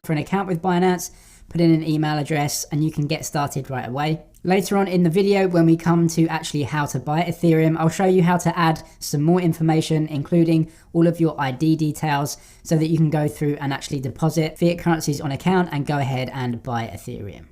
for an account with Binance, put in an email address, and you can get started right away. Later on in the video, when we come to actually how to buy Ethereum, I'll show you how to add some more information, including all of your ID details, so that you can go through and actually deposit fiat currencies on account and go ahead and buy Ethereum.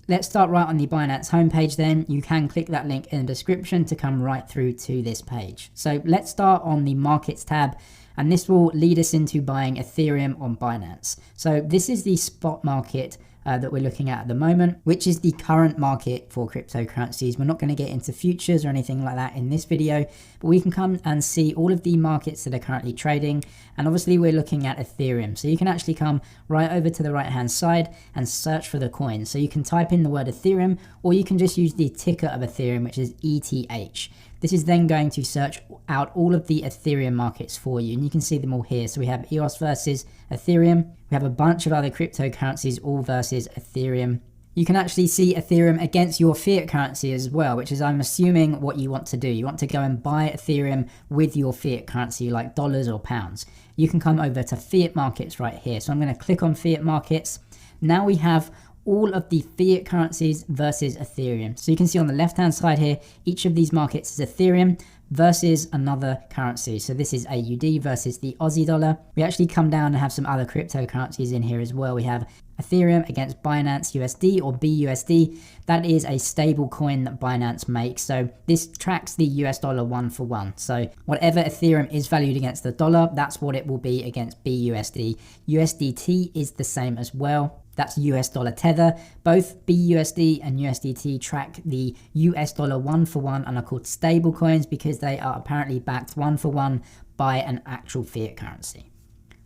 Let's start right on the Binance homepage then. You can click that link in the description to come right through to this page. So let's start on the markets tab, and this will lead us into buying Ethereum on Binance. So this is the spot market that we're looking at the moment, which is the current market for cryptocurrencies. We're not going to get into futures or anything like that in this video, but we can come and see all of the markets that are currently trading. And obviously we're looking at Ethereum. So you can actually come right over to the right hand side and search for the coin. So you can type in the word Ethereum, or you can just use the ticker of Ethereum, which is ETH. This is then going to search out all of the Ethereum markets for you, and you can see them all here. So we have EOS versus Ethereum. We have a bunch of other cryptocurrencies all versus Ethereum. You can actually see Ethereum against your fiat currency as well, which is, I'm assuming, what you want to do. You want to go and buy Ethereum with your fiat currency, like dollars or pounds. You can come over to fiat markets right here. So I'm going to click on fiat markets. Now we have all of the fiat currencies versus Ethereum. So you can see on the left hand side here, each of these markets is Ethereum versus another currency. So this is AUD versus the Aussie dollar. We actually come down and have some other cryptocurrencies in here as well. We have Ethereum against Binance USD or BUSD. That is a stable coin that Binance makes. So this tracks the US dollar 1-for-1. So whatever Ethereum is valued against the dollar, that's what it will be against BUSD. USDT is the same as well. That's US dollar tether. Both BUSD and USDT track the US dollar 1-for-1 and are called stable coins because they are apparently backed 1-for-1 by an actual fiat currency.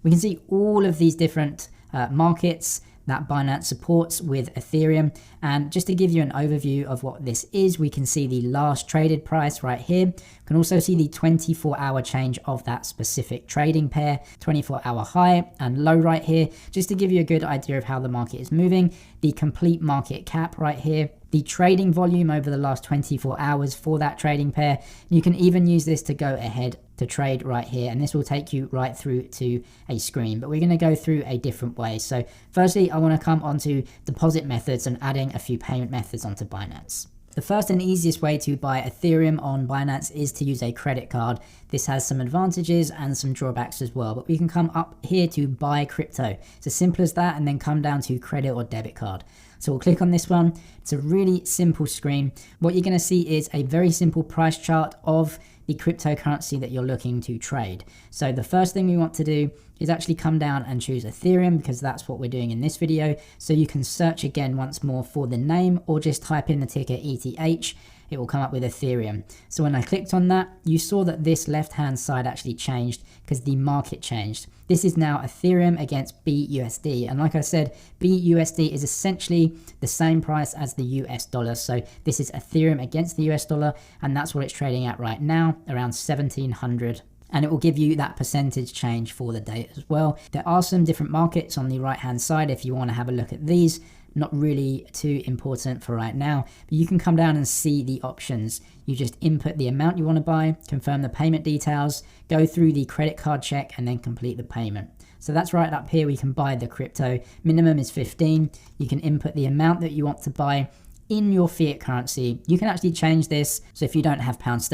We can see all of these different markets that Binance supports with Ethereum. And just to give you an overview of what this is, we can see the last traded price right here. We can also see the 24-hour change of that specific trading pair, 24-hour high and low right here, just to give you a good idea of how the market is moving. The complete market cap right here, the trading volume over the last 24 hours for that trading pair. You can even use this to go ahead to trade right here, and this will take you right through to a screen, but we're going to go through a different way. So firstly, I want to come onto deposit methods and adding a few payment methods onto Binance. The first and easiest way to buy Ethereum on Binance is to use a credit card. This has some advantages and some drawbacks as well, but we can come up here to buy crypto. It's as simple as that, and then come down to credit or debit card. So we'll click on this one. It's a really simple screen. What you're going to see is a very simple price chart of the cryptocurrency that you're looking to trade. So the first thing we want to do is actually come down and choose Ethereum, because that's what we're doing in this video. So you can search again once more for the name, or just type in the ticker ETH. It will come up with Ethereum. So when I clicked on that, you saw that this left hand side actually changed because the market changed. This is now Ethereum against BUSD. And like I said, BUSD is essentially the same price as the US dollar. So this is Ethereum against the US dollar, and that's what it's trading at right now, around 1700. And it will give you that percentage change for the day as well. There are some different markets on the right hand side if you want to have a look at these. Not really too important for right now, but you can come down and see the options. You just input the amount you want to buy, confirm the payment details, go through the credit card check, and then complete the payment. So that's right up here. We can buy the crypto. Minimum is 15. You can input the amount that you want to buy in your fiat currency. You can actually change this. So if you don't have pound sterling,